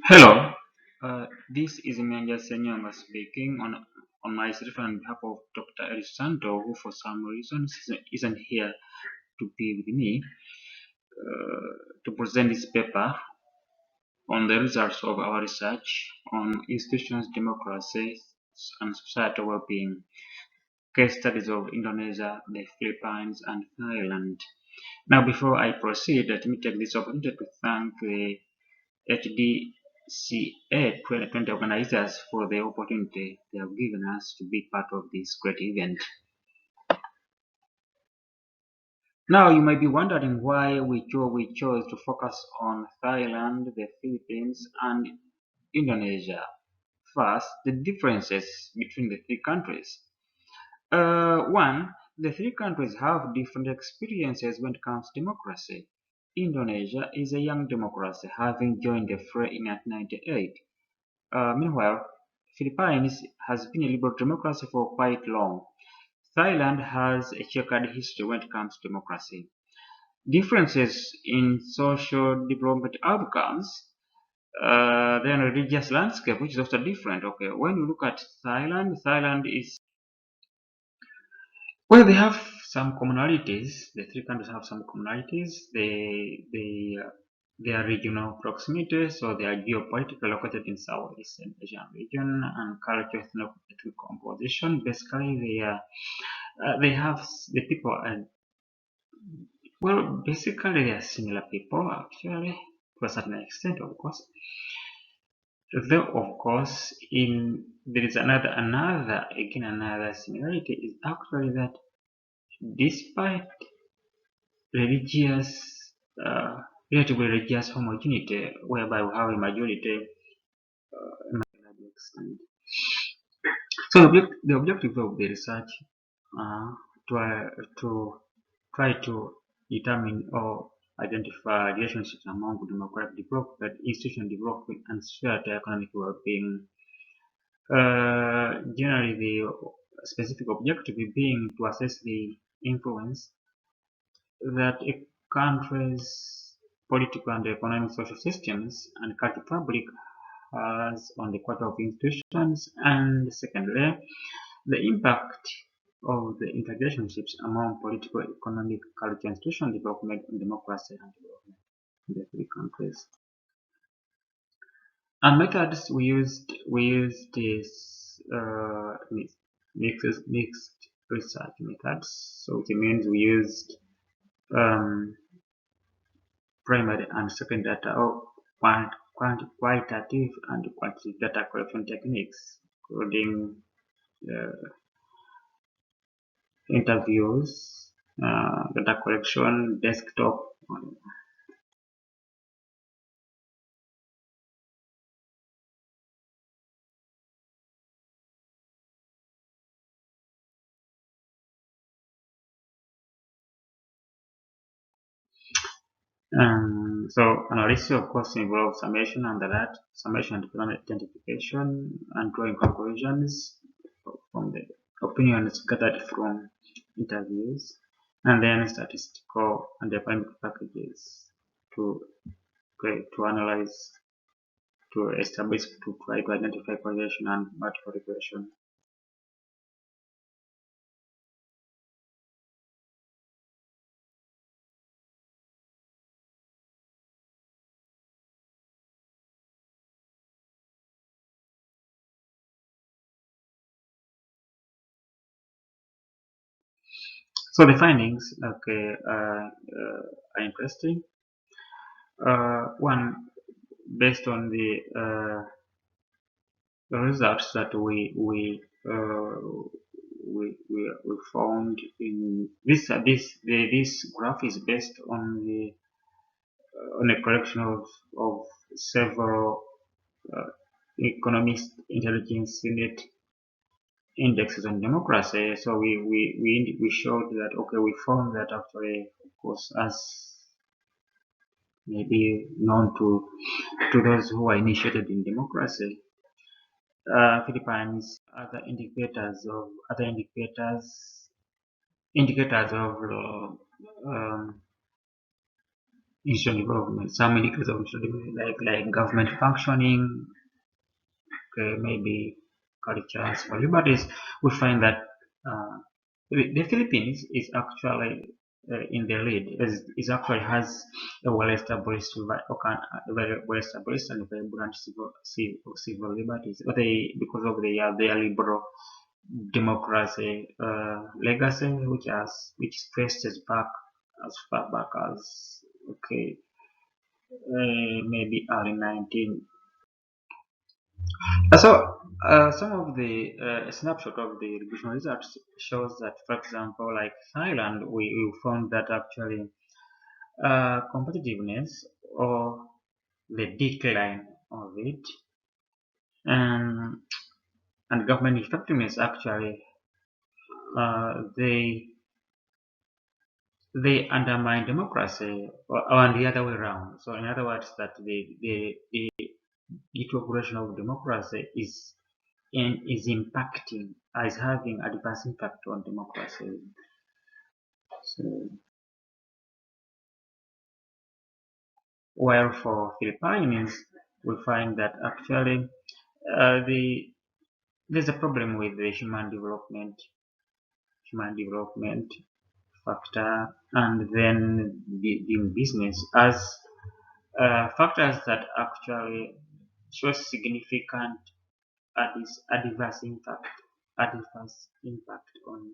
Hello, this is Emmanuel Senyonga speaking on myself and on behalf of Dr. El Santo, who for some reason isn't here to be with me to present this paper on the results of our research on institutions, democracy, and societal well-being, case studies of Indonesia, the Philippines, and Thailand. Now, before I proceed, let me take this opportunity to thank the HDCA 2020 organizers for the opportunity they have given us to be part of this great event. Now, you might be wondering why we chose to focus on Thailand, the Philippines, and Indonesia. First, the differences between the three countries. One, the three countries have different experiences when it comes to democracy. Indonesia is a young democracy, having joined the fray in 1998. Meanwhile, Philippines has been a liberal democracy for quite long. Thailand has a checkered history when it comes to democracy. Differences in social development outcomes, then religious landscape, which is also different. Okay, when you look at Thailand, Thailand is well, they have some commonalities. The three countries have some commonalities. Their regional proximity, so they are geopolitically located in Southeast Asian region, and cultural ethnic composition. Basically, they have the people, and well, basically they are similar people actually to a certain extent, of course. Though, of course, in there is another similarity is actually that despite religious, uh, relatively religious homogeneity, whereby we have a majority in a large extent. So the objective of the research uh, to try to determine or identify relationships among democratic development, institutional development, and socio-economic well-being. Generally, the specific objective being to assess the influence that a country's political and economic social systems and cultural fabric has on the quality of institutions, and secondly, the impact of the interrelationships among political, economic, cultural, institutional development and democracy and development in the three countries. And methods we used this mixed research methods. So it means we used um, primary and secondary data or qualitative and quantitative data collection techniques, including interviews, data collection, desktop. So analysis of course involves summation and that summation and identification and drawing conclusions from the opinions gathered from interviews, and then statistical and dynamic packages to to analyze, to establish, to try to identify correlation and multiple regression. So the findings, okay, are interesting. One, based on the results that we found in this graph is based on a collection of several uh, economist intelligence unit indexes on democracy. So we showed that, okay, we found that actually, of course, as maybe known to those who are initiated in democracy, Philippines other indicators of um, institutional development, some indicators of institutional development, like government functioning, okay, maybe cultures or liberties, we find that uh, the Philippines is actually in the lead. It actually has a well-established, a very well-established and very branch civil liberties. But because of their liberal democracy legacy, which traces back as far back as okay, maybe early 19. Some of the snapshot of the revision results shows that, for example, like Thailand, we found that actually competitiveness or the decline of it um, and government effectiveness actually they undermine democracy or the other way around. So in other words, that the deterioration of democracy is impacting, is having adverse impact on democracy. So, while for Philippines, we find that actually there's a problem with the human development factor, and then the business as factors that actually show significant adverse impact on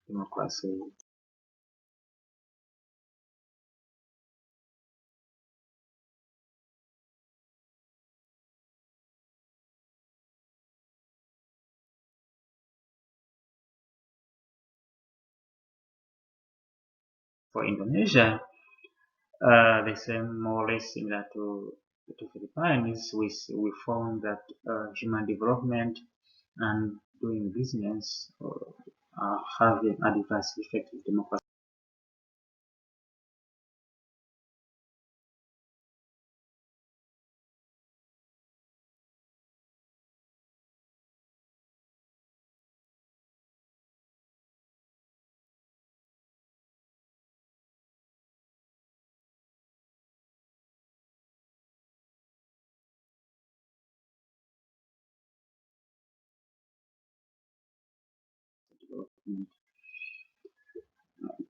democracy. For Indonesia, the same more or less similar to Philippines, we found that human development and doing business are having adverse effect on democracy.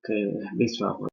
Okay, this one.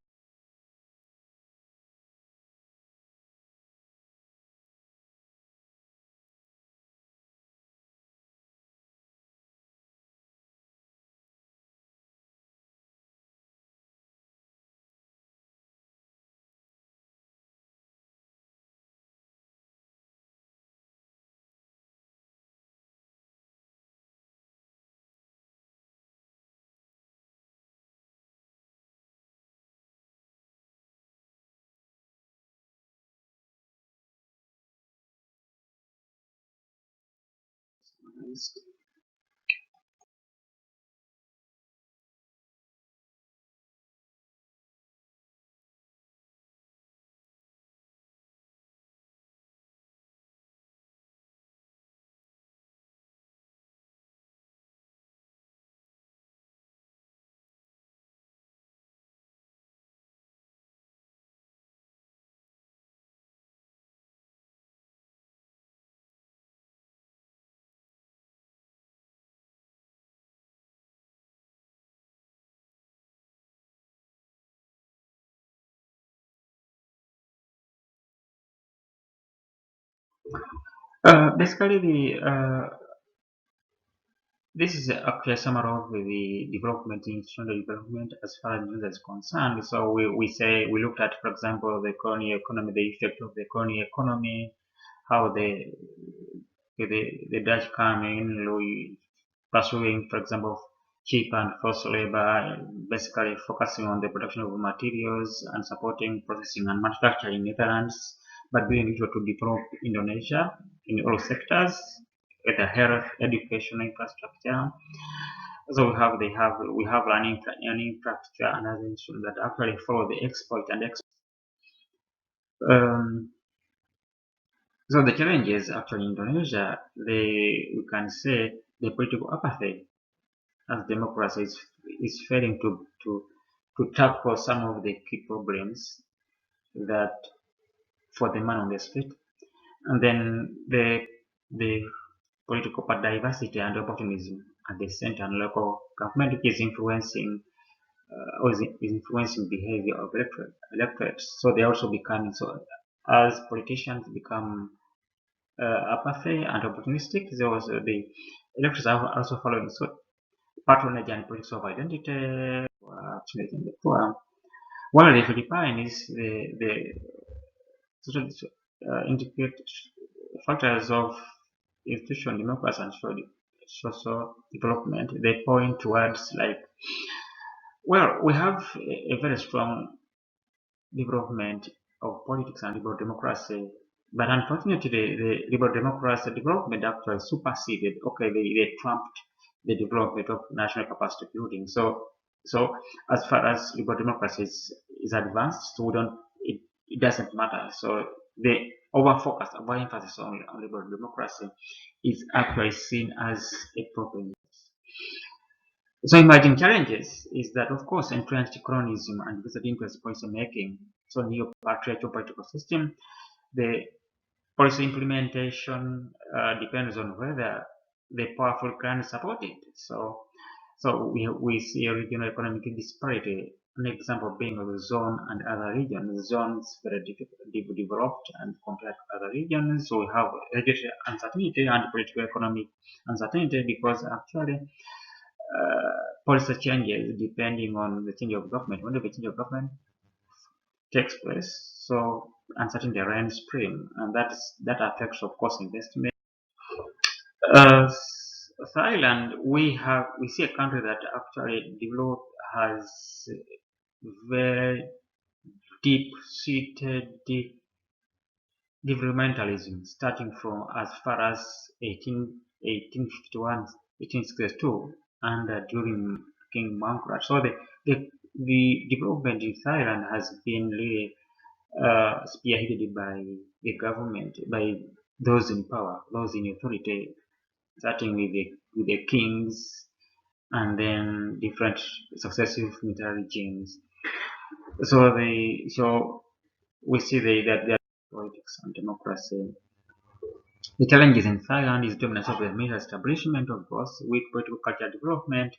Basically, this is actually a summary of the development in institutional development as far as Indonesia is concerned. So we looked at, for example, the colonial economy, the effect of the colonial economy, how the Dutch come in, pursuing, for example, cheap and forced labor, basically focusing on the production of materials and supporting processing and manufacturing in Netherlands, but doing little to develop Indonesia in all sectors, whether health, education, infrastructure. So we have learning infrastructure and other institutions that actually follow the export and export. Um, so the challenges actually in Indonesia, we can say the political apathy as democracy is failing to tackle some of the key problems that for the man on the street. And then the political diversity and opportunism at the center and local government is influencing is influencing behavior of electorates. So they also becoming so as politicians become apathy and opportunistic. There was the electors are also following so patronage and politics of identity, children the poor. While the Philippines, the social indicate factors of institutional democracy and social development, they point towards like, well, we have a very strong development of politics and liberal democracy. But unfortunately, the liberal democracy development actually superseded, okay, they trumped the development of national capacity building. So as far as liberal democracy is advanced, so we don't, it doesn't matter. So the overemphasis on liberal democracy is actually seen as a problem. So emerging challenges is that, of course, entrenched cronyism and vested interest policy making. So neo-patriarchal political system, the policy implementation depends on whether the powerful can support it. So we see a regional economic disparity. An example being the zone and other regions. Zones very developed and compared to other regions. So we have regulatory uncertainty and political economic uncertainty because actually policy changes depending on the change of government. When the change of government takes place, so uncertainty reigns supreme, and that affects, of course, investment. Uh, Thailand, we see a country that actually developed has very deep-seated developmentalism, starting from as far as 1851, 1862, and during King Mangkrat. So the development in Thailand has been really spearheaded by the government, by those in power, those in authority, starting with the kings and then different successive military regimes. So we see that there are politics and democracy. The challenges in Thailand is dominance of the military establishment, of course, weak political culture development,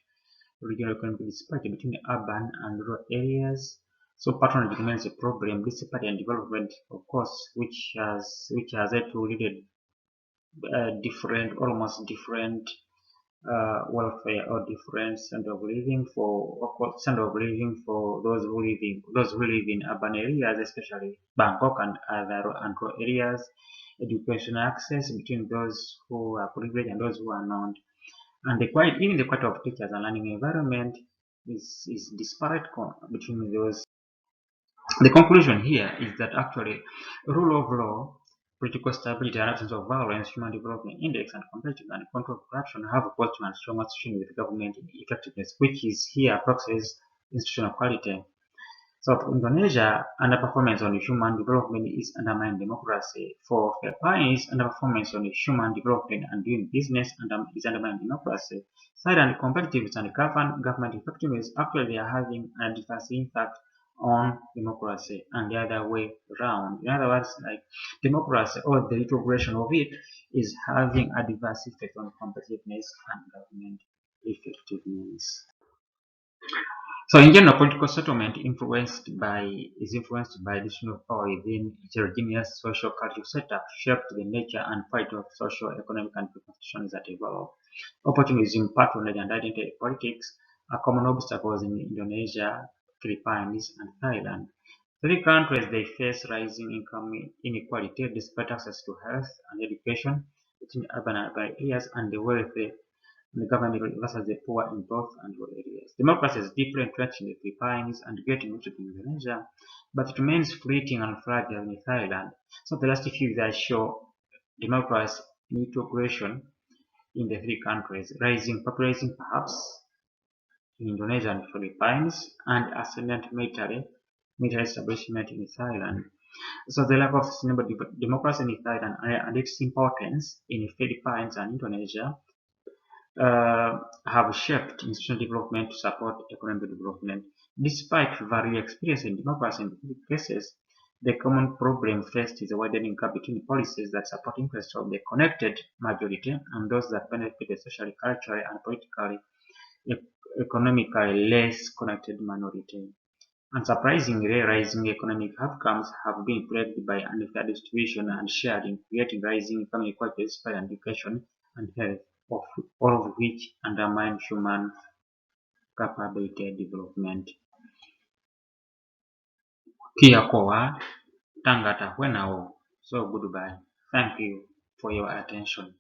regional economic disparity between urban and rural areas. So patronage remains a problem. Disparity and development, of course, which has led to really different, almost different welfare or different standard of living for those who live in urban areas, especially Bangkok and other and rural areas. Education access between those who are privileged and those who are not, and even the quality of teachers and learning environment is disparate between those. The conclusion here is that actually rule of law, political stability, and absence of violence, human development index, and competitive and control of corruption have a positive and strong association with government effectiveness, which is here proxies institutional quality. So for Indonesia, underperformance on human development is undermining democracy. For Philippines, underperformance on human development and doing business is undermining democracy. Thailand, competitiveness and government effectiveness actually are having an adverse impact on democracy and the other way around. In other words, like democracy or the integration of it is having adverse effect on competitiveness and government effectiveness. So in general, political settlement is influenced by additional power within heterogeneous social cultural setup, shaped the nature and fight of social, economic, and constitutions that evolve. Opportunism, patronage, and identity politics are common obstacles in Indonesia, Philippines, and Thailand. Three countries they face rising income inequality despite access to health and education between urban and rural areas and the wealthy and the government versus the poor in both and rural areas. Democracy is deeply entrenched in the Philippines and getting rooted in Indonesia, but it remains fleeting and fragile in Thailand. So the last few years show democracy integration in the three countries, rising population perhaps in Indonesia and Philippines, and ascendant military establishment in Thailand. So the lack of sustainable democracy in Thailand and its importance in the Philippines and Indonesia have shaped institutional development to support economic development. Despite varied experience in democracy in many cases, The common problem faced is a widening gap between policies that support interests of the connected majority and those that benefit the socially, culturally, and politically, economically less connected minority. Unsurprisingly, rising economic outcomes have been plagued by unfair distribution and sharing, creating rising economic inequalities in education and health, all of which undermine human capability development. Kia koa, tangata wenao. So goodbye. Thank you for your attention.